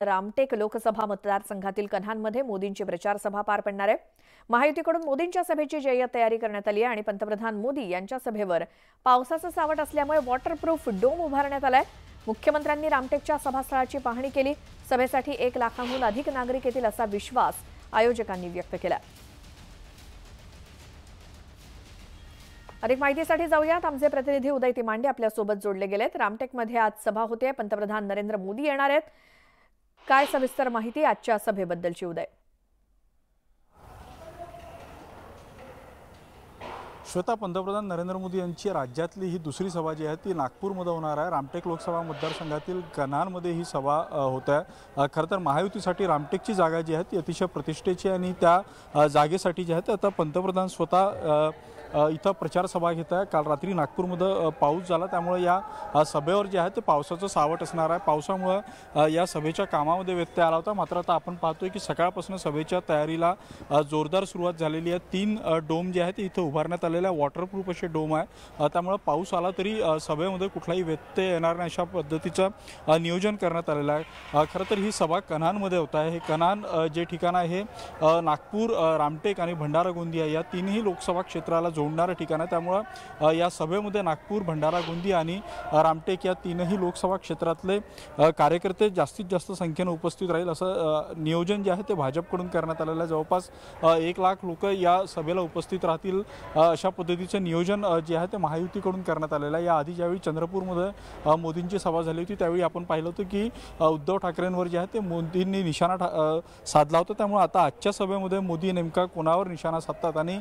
रामटेक लोकसभा मतदारसंघातील कन्हानमध्ये मोदींची प्रचार सभा पार पडणार आहे। महायुतीकडून मोदींच्या सभेची जय्यत तयारी करण्यात आली आहे आणि पंतप्रधान मोदी यांच्या सभेवर पावसाचं सावट असल्यामुळे वॉटरप्रूफ डोम उभारण्यात आलाय। मुख्यमंत्र्यांनी रामटेकच्या सभास्थळाची पाहणी केली। सभेसाठी 1 लाखांहून अधिक नागरिक येतील असा विश्वास आयोजकांनी व्यक्त केला। अधिक माहितीसाठी जाऊयात, आमचे प्रतिनिधी उदय तिमांडे आपल्या सोबत जोडले गेलेत। रामटेकमध्ये आज सभा होते, पंतप्रधान नरेंद्र मोदी येणार आहेत। काय सविस्तर माहिती आजच्या सभेबद्दलची उदय? श्वेता, पंतप्रधान नरेंद्र मोदी यांची राज्यातली ही दुसरी सभा जी आहे ती नागपूरमध्ये होणार आहे। रामटेक लोकसभा मतदारसंघातील कन्हानमध्ये ही सभा होत आहे। खरं तर महायुतीसाठी रामटेकची जागा जी आहे ती अतिशय प्रतिष्ठेची आणि त्या जागेसाठी जी आहे आता पंतप्रधान स्वतः इथं प्रचार सभा घेत आहे। काल रात्री नागपूरमध्ये पाऊस झाला, त्यामुळे या सभेवर जे आहे ते पावसाचं सावट असणार आहे। पावसामुळे या सभेच्या कामामध्ये व्यत्यय आला होता, मात्र आता आपण पाहतोय की सकाळपासून सभेच्या तयारीला जोरदार सुरुवात झालेली आहे। 3 डोम जे आहेत इथं उभारण्यात आलेले आहे, वॉटरप्रूफ असे डोम आहे। त्यामुळे पाऊस आला तरी सभेमध्ये कुठलाही व्यत्यय येणार नाही अशा पद्धतीचं नियोजन करण्यात आलेलं आहे। खरं तर ही सभा कन्हानमध्ये होत आहे। हे कन्हान जे ठिकाण आहे नागपूर, रामटेक आणि भंडारा गोंदिया या तिन्ही लोकसभा क्षेत्राला जोडणारं ठिकाण आहे। त्यामुळे या सभेमध्ये नागपूर, भंडारा गोंदिया आणि रामटेक या तीनही लोकसभा क्षेत्रातले कार्यकर्ते जास्तीत जास्त संख्येने उपस्थित राहील असं नियोजन जे आहे ते भाजपकडून करण्यात आलेलं आहे। जवळपास 1 लाख लोक या सभेला उपस्थित राहतील अशा पद्धतीचं नियोजन जे आहे ते महायुतीकडून करण्यात आलेलं आहे। याआधी ज्यावेळी चंद्रपूरमध्ये मोदींची सभा झाली होती त्यावेळी आपण पाहिलं होतं की उद्धव ठाकरेंवर जे आहे ते मोदींनी निशाणा साधला होता। त्यामुळे आता आजच्या सभेमध्ये मोदी नेमका कोणावर निशाणा साधतात आणि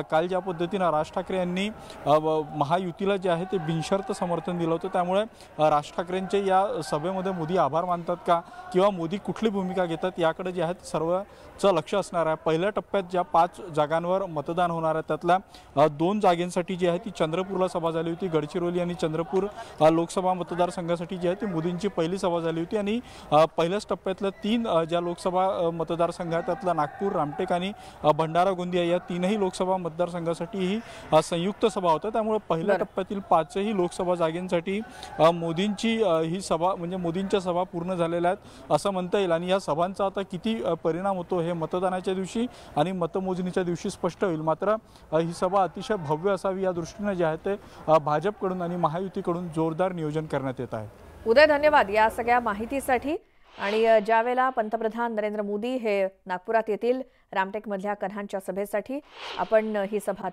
काल ज्या पद्धतीने राज ठाकरे यांनी महायुतीला जे आहे ते बिनशर्त समर्थन दिलं होतं, त्यामुळे राज ठाकरेंचे या सभेमध्ये मोदी आभार मानतात का किंवा मोदी कुठली भूमिका घेतात याकडे जे आहे सर्वचं लक्ष असणार आहे। पहिल्या टप्प्यात ज्या 5 जागांवर मतदान होणार आहे त्यातल्या 2 जागांसाठी जी आहे ती चंद्रपूरला सभा झाली होती। गडचिरोली आणि चंद्रपूर लोकसभा मतदारसंघासाठी जी आहे ती मोदींची पहिली सभा झाली होती आणि पहिल्याच टप्प्यातल्या 3 ज्या लोकसभा मतदारसंघ आहेत त्यातला नागपूर, रामटेक आणि भंडारा गोंदिया या तीनही लोकसभा मतदारसंघासाठी ही संयुक्त सभा होता। त्यामुळे पहिल्या टप्प्यातील 5ही लोकसभा जागांसाठी मोदींची ही सभा म्हणजे मोदींच्या सभा पूर्ण झालेल्या आहेत असं म्हणता येईल। आणि या सभांचा आता किती परिणाम होतो हे मतदानाच्या दिवशी आणि मतमोजणीच्या दिवशी स्पष्ट होईल। मात्र ही सभा अतिशय भव्य असावी या दृष्टीने जे आहे ते भाजपकडून आणि महायुतीकडून जोरदार नियोजन करण्यात येत आहे। उदय, धन्यवाद या सगळ्या माहितीसाठी। आणि ज्यावेळेला पंतप्रधान नरेंद्र मोदी हे नागपुरात येतील रामटेकमधल्या कन्हानच्या सभेसाठी, आपण ही सभा